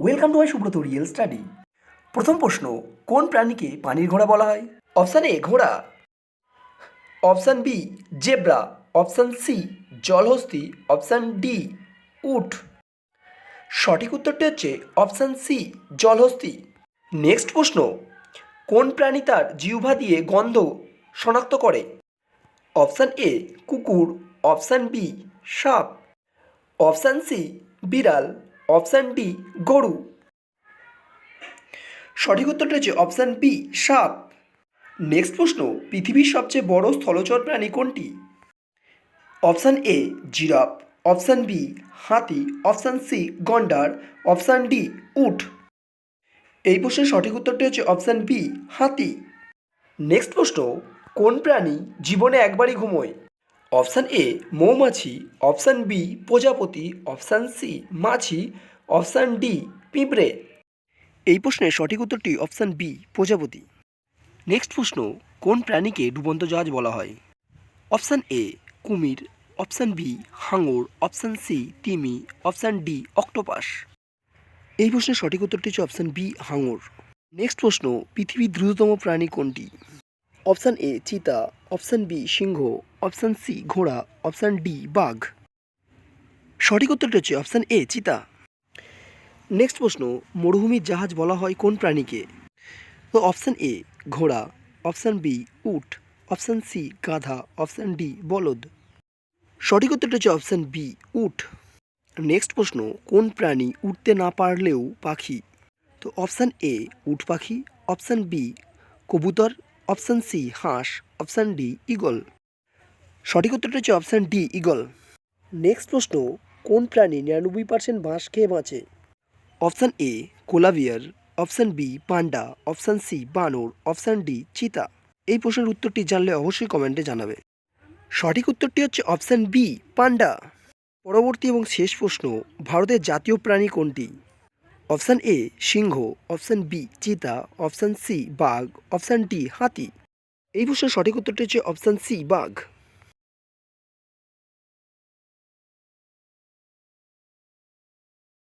Welcome to my Subrata real study. প্রথম প্রশ্ন, কোন প্রাণীকে পানির ঘোড়া বলা হয়? অপশান এ ঘোড়া, অপশান বি জেব্রা, অপশান সি জলহস্তী, অপশান ডি উট। সঠিক উত্তরটি হচ্ছে অপশান সি জলহস্তী। নেক্সট প্রশ্ন, কোন প্রাণী তার জিহ্বা দিয়ে গন্ধ শনাক্ত করে? অপশান এ কুকুর, অপশান বি সাপ, অপশান সি বিড়াল, অপশান ডি গরু। সঠিক উত্তরটি হচ্ছে অপশান বি সাপ। নেক্সট প্রশ্ন, পৃথিবীর সবচেয়ে বড় স্থলচর প্রাণী কোনটি? Option A giraffe, option B হাতি, অপশান সি গন্ডার, অপশান ডি উট। এই প্রশ্নের সঠিক উত্তরটি হচ্ছে অপশান বি হাতি। নেক্সট প্রশ্ন, কোন প্রাণী জীবনে একবারই ঘুমোয়? অপশান এ মৌমাছি, অপশান বি প্রজাপতি, অপশান সি মাছি, অপশান ডি পিঁপড়ে। এই প্রশ্নের সঠিক উত্তরটি অপশান বি প্রজাপতি। নেক্সট প্রশ্ন, কোন প্রাণীকে ডুবন্ত জাহাজ বলা হয়? অপশান এ কুমির, অপশান বি হাঙর, অপশান সি তিমি, অপশান ডি অক্টোপাস। এই প্রশ্নের সঠিক উত্তরটি হচ্ছে অপশান বি হাঙর। নেক্সট প্রশ্ন, পৃথিবীর দ্রুততম প্রাণী কোনটি? অপশান এ চিতা, অপশান বি সিংহ, অপশান সি ঘোড়া, অপশান ডি বাঘ। সঠিক উত্তরটি হচ্ছে অপশান এ চিতা। নেক্সট প্রশ্ন, মরুভূমির জাহাজ বলা হয় কোন প্রাণীকে? তো অপশান এ ঘোড়া, অপশান বি উট, অপশান সি গাধা, অপশান ডি বলদ। সঠিক উত্তরটি হচ্ছে অপশান বি উট। নেক্সট প্রশ্ন, কোন প্রাণী উঠতে না পারলেও পাখি? তো অপশান এ উট পাখি, অপশান বি কবুতর, অপশান সি হাঁস, অপশান ডি ঈগল। সঠিক উত্তরটি হচ্ছে অপশান ডি ঈগল। নেক্সট প্রশ্ন, কোন প্রাণী 99% বাঁশ খেয়ে বাঁচে? Option A koala bear, option B panda, option C বানর, অপশান ডি চিতা। এই প্রশ্নের উত্তরটি জানলে অবশ্যই কমেন্টে জানাবে। সঠিক উত্তরটি হচ্ছে অপশান বি পান্ডা। পরবর্তী এবং শেষ প্রশ্ন, ভারতের জাতীয় প্রাণী কোনটি? অপশান এ সিংহ, অপশান বি চিতা, অপশান সি বাঘ, অপশান ডি হাতি। এই প্রশ্নের সঠিক উত্তরটি হচ্ছে অপশান সি বাঘ।